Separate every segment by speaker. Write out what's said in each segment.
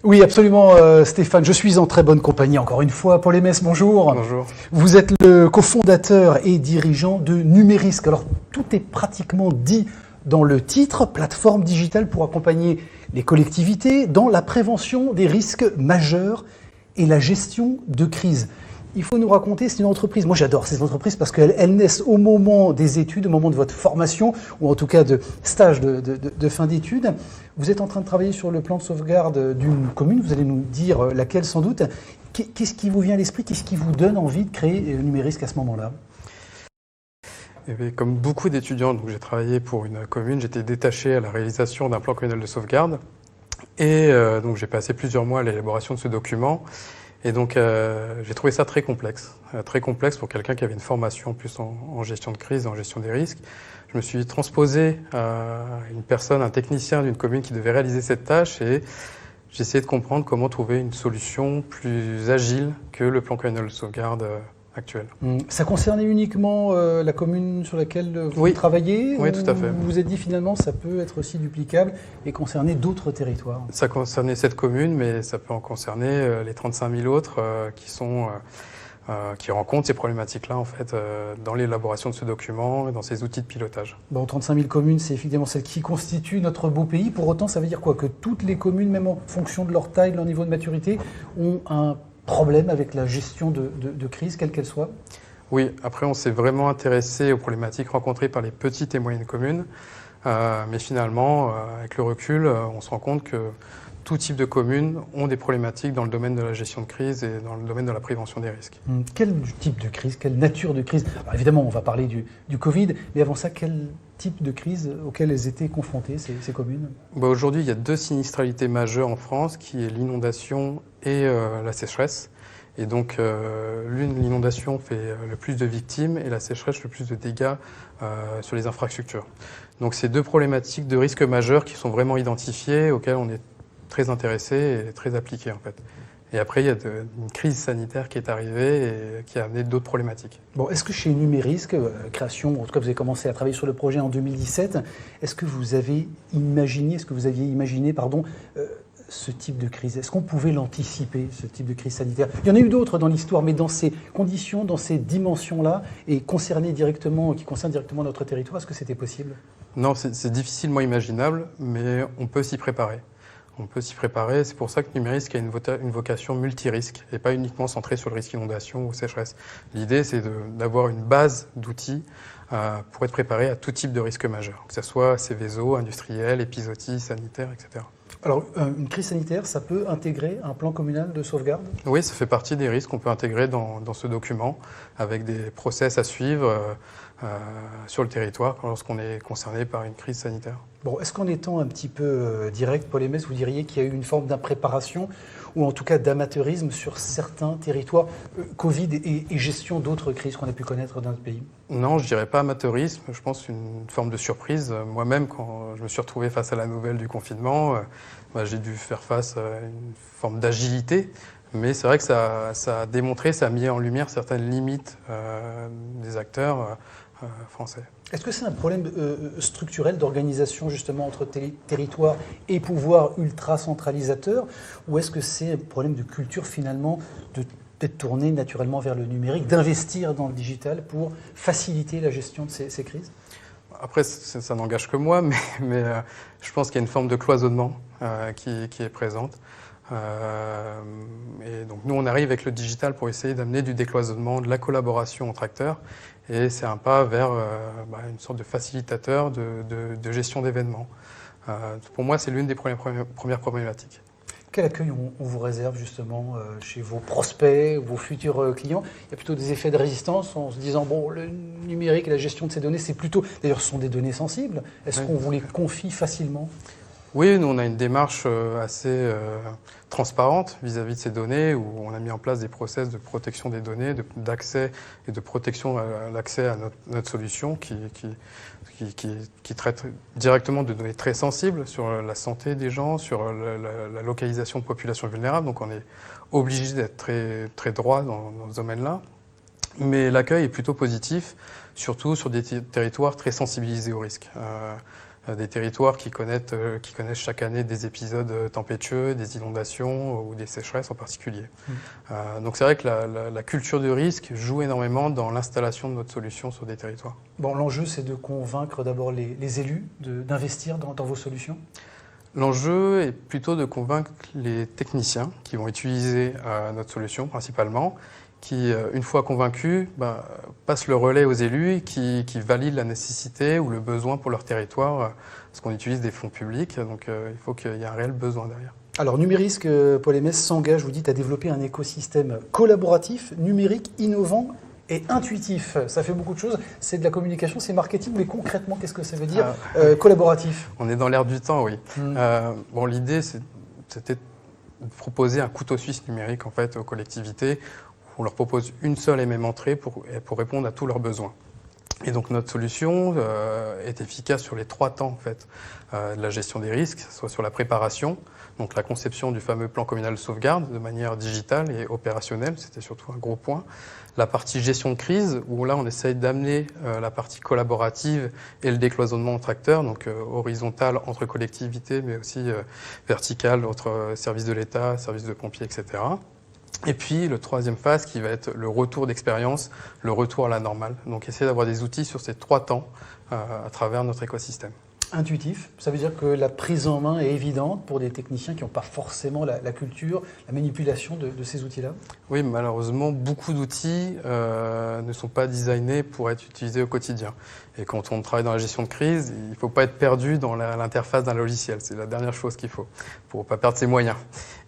Speaker 1: Oui, absolument, Stéphane. Je suis en très bonne compagnie, encore une fois. Paul Aimès, bonjour.
Speaker 2: Bonjour.
Speaker 1: Vous êtes le cofondateur et dirigeant de Numérisque. Alors, tout est pratiquement dit dans le titre, plateforme digitale pour accompagner les collectivités dans la prévention des risques majeurs et la gestion de crise. Il faut nous raconter, c'est une entreprise, moi j'adore ces entreprises parce qu'elles naissent au moment des études, au moment de votre formation, ou en tout cas de stage de fin d'études. Vous êtes en train de travailler sur le plan de sauvegarde d'une commune, vous allez nous dire laquelle sans doute. Qu'est-ce qui vous vient à l'esprit, qu'est-ce qui vous donne envie de créer Numérisque à ce moment-là ?
Speaker 2: Eh bien, comme beaucoup d'étudiants, donc j'ai travaillé pour une commune, j'étais détaché à la réalisation d'un plan communal de sauvegarde. Et donc j'ai passé plusieurs mois à l'élaboration de ce document. Et donc j'ai trouvé ça très complexe pour quelqu'un qui avait une formation en plus en gestion de crise, en gestion des risques. Je me suis transposé à une personne, un technicien d'une commune qui devait réaliser cette tâche et j'ai essayé de comprendre comment trouver une solution plus agile que le plan communal de sauvegarde actuel.
Speaker 1: Ça concernait uniquement la commune sur laquelle vous travaillez ?
Speaker 2: Oui, tout à fait.
Speaker 1: Vous vous êtes dit finalement ça peut être aussi duplicable et concerner d'autres territoires ?
Speaker 2: Ça concernait cette commune, mais ça peut en concerner les 35 000 autres qui rencontrent ces problématiques-là en fait dans l'élaboration de ce document et dans ces outils de pilotage.
Speaker 1: Bon, 35 000 communes, c'est effectivement celles qui constituent notre beau pays. Pour autant, ça veut dire quoi ? Que toutes les communes, même en fonction de leur taille, de leur niveau de maturité, ont un problème avec la gestion de crise, quelle qu'elle soit ?
Speaker 2: Oui, après on s'est vraiment intéressé aux problématiques rencontrées par les petites et moyennes communes, mais finalement, avec le recul, on se rend compte que tout type de communes ont des problématiques dans le domaine de la gestion de crise et dans le domaine de la prévention des risques.
Speaker 1: Quel type de crise, quelle nature de crise ? Alors évidemment, on va parler du Covid, mais avant ça, quel type de crise auxquelles elles étaient confrontées, ces communes ?
Speaker 2: Aujourd'hui, il y a deux sinistralités majeures en France, qui est l'inondation et la sécheresse. Et donc, l'inondation fait le plus de victimes et la sécheresse le plus de dégâts sur les infrastructures. Donc, c'est deux problématiques de risques majeurs qui sont vraiment identifiées, auxquelles on est très intéressé et très appliqué en fait. Et après, il y a une crise sanitaire qui est arrivée et qui a amené d'autres problématiques.
Speaker 1: Bon, est-ce que chez Numérisque, création, en tout cas vous avez commencé à travailler sur le projet en 2017, est-ce que vous aviez imaginé ce type de crise ? Est-ce qu'on pouvait l'anticiper, ce type de crise sanitaire ? Il y en a eu d'autres dans l'histoire, mais dans ces conditions, dans ces dimensions-là, et qui concernent directement notre territoire, est-ce que c'était possible ?
Speaker 2: Non, c'est difficilement imaginable, mais on peut s'y préparer. On peut s'y préparer, c'est pour ça que Numérisque a une vocation multirisque et pas uniquement centrée sur le risque inondation ou sécheresse. L'idée, c'est d'avoir une base d'outils pour être préparé à tout type de risque majeur, que ce soit Céveso, industriel, épizootie, sanitaire, etc.
Speaker 1: Alors, une crise sanitaire, ça peut intégrer un plan communal de sauvegarde ?
Speaker 2: Oui, ça fait partie des risques qu'on peut intégrer dans ce document, avec des process à suivre sur le territoire lorsqu'on est concerné par une crise sanitaire.
Speaker 1: Bon, est-ce qu'en étant un petit peu direct, Paul Aimès, vous diriez qu'il y a eu une forme d'impréparation ou en tout cas d'amateurisme sur certains territoires, Covid et gestion d'autres crises qu'on a pu connaître dans notre pays ?
Speaker 2: Non, je dirais pas amateurisme, je pense une forme de surprise. Moi-même, quand je me suis retrouvé face à la nouvelle du confinement, j'ai dû faire face à une forme d'agilité. Mais c'est vrai que ça a démontré, ça a mis en lumière certaines limites des acteurs français.
Speaker 1: Est-ce que c'est un problème structurel d'organisation justement entre territoire et pouvoir ultra centralisateur, ou est-ce que c'est un problème de culture finalement d'être tourné naturellement vers le numérique, d'investir dans le digital pour faciliter la gestion de ces crises ?
Speaker 2: Après, ça n'engage que moi, mais je pense qu'il y a une forme de cloisonnement qui est présente. Et donc nous, on arrive avec le digital pour essayer d'amener du décloisonnement, de la collaboration entre acteurs. Et c'est un pas vers une sorte de facilitateur de gestion d'événements. Pour moi, c'est l'une des premières problématiques.
Speaker 1: Quel accueil on vous réserve justement chez vos prospects, vos futurs clients ? Il y a plutôt des effets de résistance en se disant, bon, le numérique et la gestion de ces données, c'est plutôt... D'ailleurs, ce sont des données sensibles. Est-ce qu'on vous les confie facilement ?
Speaker 2: Oui, nous on a une démarche assez transparente vis-à-vis de ces données où on a mis en place des process de protection des données, d'accès et de protection à l'accès à notre solution qui traite directement de données très sensibles sur la santé des gens, sur la localisation de populations vulnérables. Donc on est obligé d'être très, très droit dans ce domaine-là. Mais l'accueil est plutôt positif, surtout sur des territoires très sensibilisés au risque. des territoires qui connaissent chaque année des épisodes tempétueux, des inondations ou des sécheresses en particulier. Donc c'est vrai que la culture du risque joue énormément dans l'installation de notre solution sur des territoires.
Speaker 1: Bon, l'enjeu, c'est de convaincre d'abord les élus d'investir dans vos solutions.
Speaker 2: L'enjeu est plutôt de convaincre les techniciens qui vont utiliser notre solution principalement, qui, une fois convaincus, passent le relais aux élus qui valident la nécessité ou le besoin pour leur territoire, parce qu'on utilise des fonds publics, donc il faut qu'il y ait un réel besoin derrière.
Speaker 1: Alors, Numérisque, Paul Aymès s'engage, vous dites, à développer un écosystème collaboratif, numérique, innovant et intuitif. Ça fait beaucoup de choses. C'est de la communication, c'est marketing, mais concrètement, qu'est-ce que ça veut dire collaboratif?
Speaker 2: On est dans l'air du temps, oui. Bon, l'idée, c'était de proposer un couteau suisse numérique en fait aux collectivités. On leur propose une seule et même entrée pour répondre à tous leurs besoins. Et donc notre solution est efficace sur les 3 temps en fait, de la gestion des risques, soit sur la préparation, donc la conception du fameux plan communal de sauvegarde de manière digitale et opérationnelle, c'était surtout un gros point. La partie gestion de crise, où là on essaye d'amener la partie collaborative et le décloisonnement entre acteurs, donc horizontal entre collectivités, mais aussi vertical entre services de l'État, services de pompiers, etc. Et puis, le 3e phase qui va être le retour d'expérience, le retour à la normale. Donc, essayer d'avoir des outils sur ces 3 temps à travers notre écosystème.
Speaker 1: Intuitif, ça veut dire que la prise en main est évidente pour des techniciens qui n'ont pas forcément la culture, la manipulation de ces outils-là?
Speaker 2: Oui, malheureusement, beaucoup d'outils ne sont pas designés pour être utilisés au quotidien. Et quand on travaille dans la gestion de crise, il ne faut pas être perdu dans l'interface d'un logiciel. C'est la dernière chose qu'il faut, pour ne pas perdre ses moyens.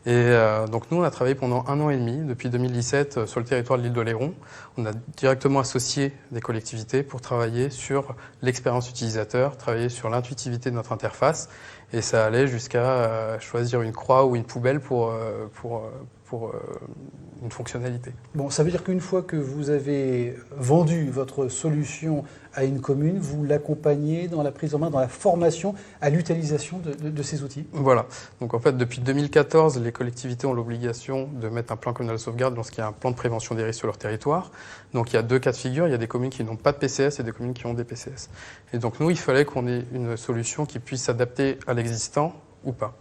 Speaker 2: Et donc nous, on a travaillé pendant 1 an et demi, depuis 2017, sur le territoire de l'île d'Oléron. On a directement associé des collectivités pour travailler sur l'expérience utilisateur, travailler sur l'intuitivité de notre interface. Et ça allait jusqu'à choisir une croix ou une poubelle pour une fonctionnalité.
Speaker 1: Bon, ça veut dire qu'une fois que vous avez vendu votre solution à une commune, vous l'accompagnez dans la prise en main, dans la formation à l'utilisation de ces outils?
Speaker 2: Voilà. Donc en fait, depuis 2014, les collectivités ont l'obligation de mettre un plan communal de sauvegarde lorsqu'il y a un plan de prévention des risques sur leur territoire. Donc il y a 2 cas de figure. Il y a des communes qui n'ont pas de PCS et des communes qui ont des PCS. Et donc nous, il fallait qu'on ait une solution qui puisse s'adapter à l'existant ou pas.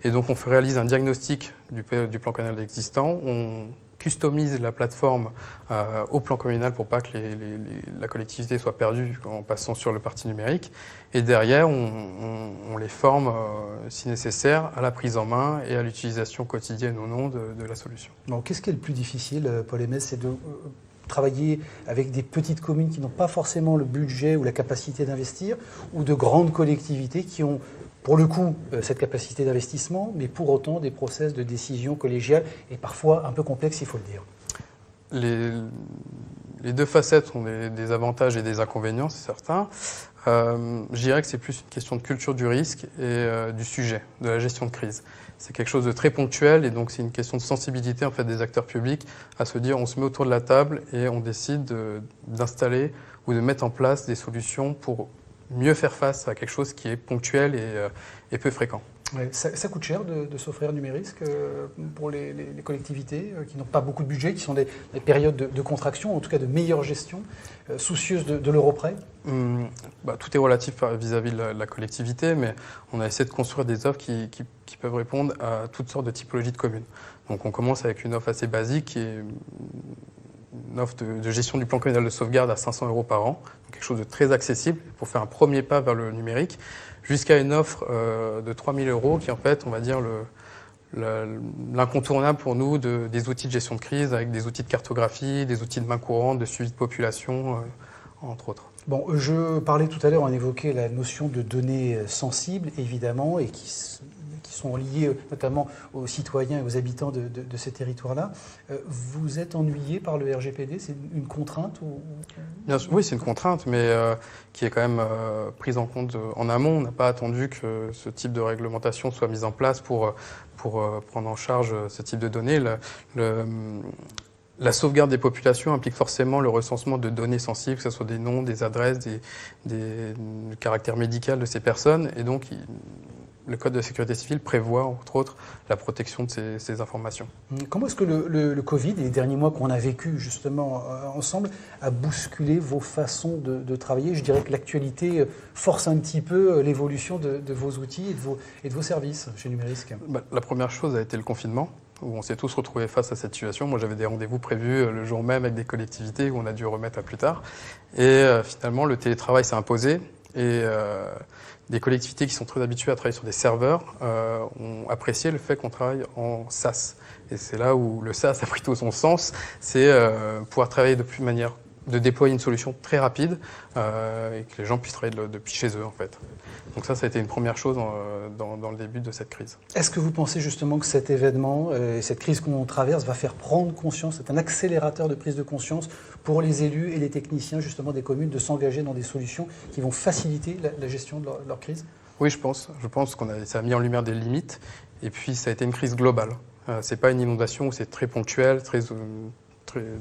Speaker 2: Et donc on réalise un diagnostic du plan communal existant, on customise la plateforme au plan communal pour pas que la collectivité soit perdue en passant sur le parti numérique. Et derrière, on les forme, si nécessaire, à la prise en main et à l'utilisation quotidienne ou non de la solution.
Speaker 1: Bon, qu'est-ce qui est le plus difficile, Paul Aymès, c'est de travailler avec des petites communes qui n'ont pas forcément le budget ou la capacité d'investir, ou de grandes collectivités qui ont pour le coup, cette capacité d'investissement, mais pour autant des process de décision collégiale et parfois un peu complexes, il faut le dire.
Speaker 2: Les 2 facettes ont des avantages et des inconvénients, c'est certain. Je dirais que c'est plus une question de culture du risque et du sujet, de la gestion de crise. C'est quelque chose de très ponctuel et donc c'est une question de sensibilité en fait, des acteurs publics à se dire on se met autour de la table et on décide d'installer ou de mettre en place des solutions pour mieux faire face à quelque chose qui est ponctuel et peu fréquent.
Speaker 1: Ouais, ça coûte cher de s'offrir Numérisque pour les collectivités qui n'ont pas beaucoup de budget, qui sont des périodes de contraction, en tout cas de meilleure gestion, soucieuses de l'euro près?
Speaker 2: Tout est relatif vis-à-vis de la collectivité, mais on a essayé de construire des offres qui peuvent répondre à toutes sortes de typologies de communes. Donc on commence avec une offre assez basique qui est une offre de gestion du plan communal de sauvegarde à 500 € par an, donc quelque chose de très accessible pour faire un premier pas vers le numérique, jusqu'à une offre de 3 000 € qui est en fait, on va dire, l'incontournable pour nous des outils de gestion de crise avec des outils de cartographie, des outils de main courante, de suivi de population, entre autres.
Speaker 1: Bon, je parlais tout à l'heure, on évoquait la notion de données sensibles, évidemment, et qui sont liées notamment aux citoyens et aux habitants de ces territoires-là. Vous êtes ennuyé par le RGPD? C'est une contrainte
Speaker 2: Bien sûr, oui, c'est une contrainte, mais qui est quand même prise en compte en amont. On n'a pas attendu que ce type de réglementation soit mise en place pour prendre en charge ce type de données. La sauvegarde des populations implique forcément le recensement de données sensibles, que ce soit des noms, des adresses, des caractères médicaux de ces personnes. Et donc, le Code de sécurité civile prévoit, entre autres, la protection de ces informations.
Speaker 1: Comment est-ce que le Covid et les derniers mois qu'on a vécu justement ensemble a bousculé vos façons de travailler? Je dirais que l'actualité force un petit peu l'évolution de vos outils et de vos services chez Numérisque.
Speaker 2: La première chose a été le confinement, où on s'est tous retrouvés face à cette situation. Moi, j'avais des rendez-vous prévus le jour même avec des collectivités où on a dû remettre à plus tard. Et finalement, le télétravail s'est imposé. Et des collectivités qui sont très habituées à travailler sur des serveurs ont apprécié le fait qu'on travaille en SaaS. Et c'est là où le SaaS a pris tout son sens, c'est pouvoir travailler de déployer une solution très rapide et que les gens puissent travailler depuis chez eux en fait. Donc ça a été une première chose dans le début de cette crise.
Speaker 1: Est-ce que vous pensez justement que cet événement, cette crise qu'on traverse va faire prendre conscience, c'est un accélérateur de prise de conscience pour les élus et les techniciens justement des communes de s'engager dans des solutions qui vont faciliter la gestion de leur crise?
Speaker 2: Oui, je pense ça a mis en lumière des limites et puis ça a été une crise globale. C'est pas une inondation où c'est très ponctuel,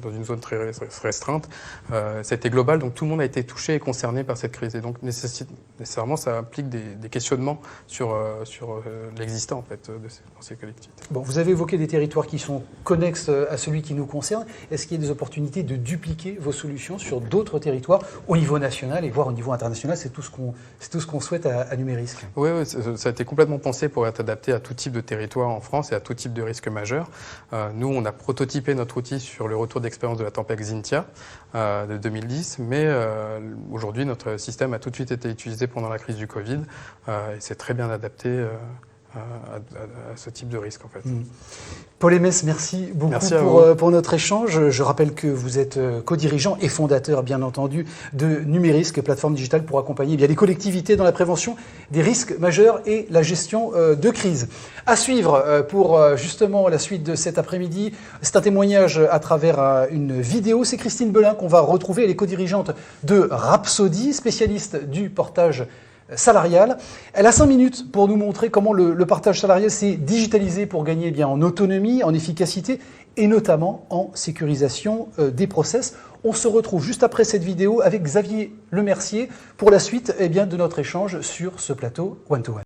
Speaker 2: dans une zone très restreinte. Ça a été global, donc tout le monde a été touché et concerné par cette crise. Et donc nécessairement, ça implique des questionnements sur l'existant en fait, dans ces collectivités.
Speaker 1: Bon, vous avez évoqué des territoires qui sont connexes à celui qui nous concerne. Est-ce qu'il y a des opportunités de dupliquer vos solutions sur d'autres territoires au niveau national et voire au niveau international? C'est tout ce qu'on souhaite à Numérisque.
Speaker 2: Oui, ça a été complètement pensé pour être adapté à tout type de territoire en France et à tout type de risque majeur. Nous, on a prototypé notre outil sur le retour d'expérience de la tempête Xynthia de 2010, mais aujourd'hui notre système a tout de suite été utilisé pendant la crise du Covid et c'est très bien adapté à ce type de risque en fait.
Speaker 1: Paul Aymès, merci beaucoup pour notre échange. Je rappelle que vous êtes co-dirigeant et fondateur, bien entendu, de Numérisque, plateforme digitale pour accompagner les collectivités dans la prévention des risques majeurs et la gestion de crise. À suivre pour justement la suite de cet après-midi, c'est un témoignage à travers une vidéo. C'est Christine Belin qu'on va retrouver. Elle est co-dirigeante de Rhapsody, spécialiste du portage salariale. Elle a 5 minutes pour nous montrer comment le partage salarial s'est digitalisé pour gagner en autonomie, en efficacité et notamment en sécurisation des process. On se retrouve juste après cette vidéo avec Xavier Lemercier pour la suite de notre échange sur ce plateau One to One.